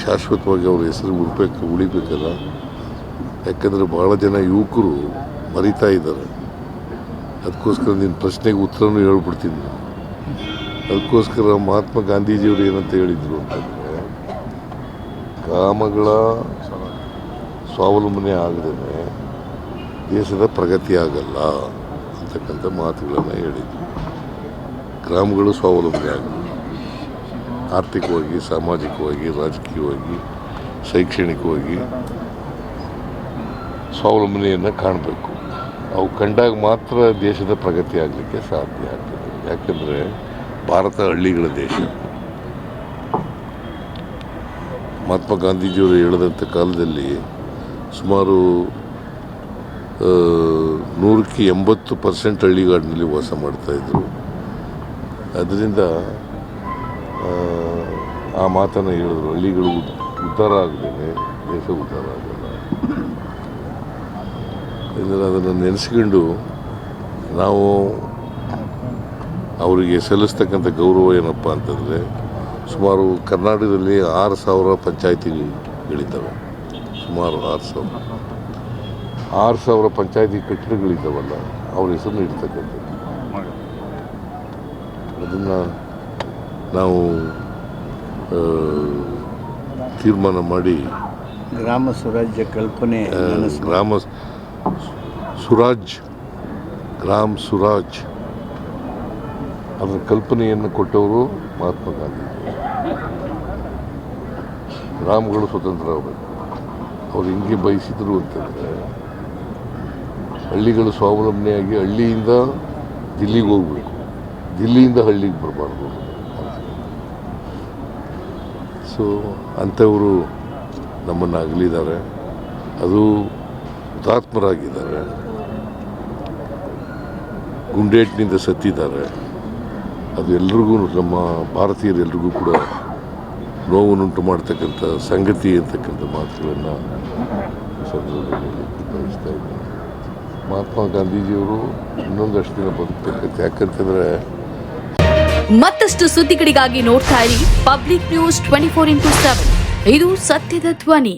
ಶಾಶ್ವತವಾಗಿ ಅವ್ರ ಹೆಸರು ಉಳಿಬೇಕಲ್ಲ. ಯಾಕಂದರೆ ಭಾಳ ಜನ ಯುವಕರು ಮರಿತಾ ಇದ್ದಾರೆ. ಅದಕ್ಕೋಸ್ಕರ ನಿನ್ನ ಪ್ರಶ್ನೆಗೆ ಉತ್ತರನೂ ಹೇಳ್ಬಿಡ್ತೀನಿ. ಅದಕ್ಕೋಸ್ಕರ ಮಹಾತ್ಮ ಗಾಂಧೀಜಿಯವರು ಏನಂತ ಹೇಳಿದರು ಅಂತಂದರೆ, ಗ್ರಾಮಗಳ ಸ್ವಾವಲಂಬನೆ ಆಗದೇ ದೇಶದ ಪ್ರಗತಿ ಆಗಲ್ಲ ಅಂತಕ್ಕಂಥ ಮಾತುಗಳನ್ನು ಹೇಳಿದರು. ಗ್ರಾಮಗಳು ಸ್ವಾವಲಂಬನೆ ಆಗಲ್ಲ, ಆರ್ಥಿಕವಾಗಿ, ಸಾಮಾಜಿಕವಾಗಿ, ರಾಜಕೀಯವಾಗಿ, ಶೈಕ್ಷಣಿಕವಾಗಿ ಸ್ವಾವಲಂಬನೆಯನ್ನು ಕಾಣಬೇಕು. ಅವು ಕಂಡಾಗ ಮಾತ್ರ ದೇಶದ ಪ್ರಗತಿ ಆಗಲಿಕ್ಕೆ ಸಾಧ್ಯ ಆಗ್ತದೆ. ಯಾಕೆಂದರೆ ಭಾರತ ಹಳ್ಳಿಗಳ ದೇಶ. ಮಹಾತ್ಮ ಗಾಂಧೀಜಿಯವರು ಹೇಳಿದಂಥ ಕಾಲದಲ್ಲಿ ಸುಮಾರು 180% ಹಳ್ಳಿಗಾಡಿನಲ್ಲಿ ವಾಸ ಮಾಡ್ತಾಯಿದ್ರು. ಅದರಿಂದ ಆ ಮಾತನ್ನು ಹೇಳಿದ್ರು, ಹಳ್ಳಿಗಳು ಉದ್ಧಾರ ಆಗದೇನೆ ದೇಶ ಉದ್ಧಾರ ಆಗಲ್ಲ. ಅಂದರೆ ಅದನ್ನು ನೆನೆಸ್ಕೊಂಡು ನಾವು ಅವರಿಗೆ ಸಲ್ಲಿಸ್ತಕ್ಕಂಥ ಗೌರವ ಏನಪ್ಪ ಅಂತಂದರೆ, ಸುಮಾರು ಕರ್ನಾಟಕದಲ್ಲಿ 6,000 ಪಂಚಾಯಿತಿಗಳಿದ್ದಾವೆ. ಸುಮಾರು 6,000 ಪಂಚಾಯಿತಿ ಕಟ್ಟಡಗಳಿದ್ದಾವಲ್ಲ, ಅವ್ರ ಹೆಸರನ್ನು ಇಡ್ತಕ್ಕಂಥದ್ದು. ಅದನ್ನು ನಾವು ತೀರ್ಮಾನ ಮಾಡಿ ಗ್ರಾಮ ಸ್ವರಾಜ್ಯ ಕಲ್ಪನೆ, ಗ್ರಾಮ ಸ್ವರಾಜ್ ಅದರ ಕಲ್ಪನೆಯನ್ನು ಕೊಟ್ಟವರು ಮಹಾತ್ಮ ಗಾಂಧಿ. ಗ್ರಾಮಗಳು ಸ್ವತಂತ್ರ ಆಗಬೇಕು. ಅವ್ರು ಹಿಂಗೆ ಬಯಸಿದ್ರು ಅಂತಂದರೆ, ಹಳ್ಳಿಗಳು ಸ್ವಾವಲಂಬನೆಯಾಗಿ ಹಳ್ಳಿಯಿಂದ ದಿಲ್ಲಿಗೆ ಹೋಗಬೇಕು, ದಿಲ್ಲಿಯಿಂದ ಹಳ್ಳಿಗೆ ಬರಬಾರ್ದು. ಸೊ ಅಂಥವರು ನಮ್ಮನ್ನು ಅಗಲಿದ್ದಾರೆ. ಅದು ಹುತಾತ್ಮರಾಗಿದ್ದಾರೆ, ಗುಂಡೇಟಿನಿಂದ ಸತ್ತಿದ್ದಾರೆ. ಅದು ಎಲ್ರಿಗೂ, ನಮ್ಮ ಭಾರತೀಯರೆಲ್ರಿಗೂ ಕೂಡ ನೋವನ್ನುಂಟು ಮಾಡ್ತಕ್ಕಂಥ ಸಂಗತಿ ಅಂತಕ್ಕಂಥ ಮಾತುಗಳನ್ನು ಸಂದರ್ಭದಲ್ಲಿ ಬಯಸ್ತಾ ಇದ್ದೀನಿ. ಮಹಾತ್ಮ ಗಾಂಧೀಜಿಯವರು ಇನ್ನೊಂದಷ್ಟು ದಿನ ಬದುಕಬೇಕಂತ. ಯಾಕಂತಂದರೆ ಮತ್ತಷ್ಟು ಸುದ್ದಿಗಳಿಗಾಗಿ ನೋಡ್ತಾ ಇರಿ ಪಬ್ಲಿಕ್ ನ್ಯೂಸ್ 24x7. ಇದು ಸತ್ಯದ ಧ್ವನಿ.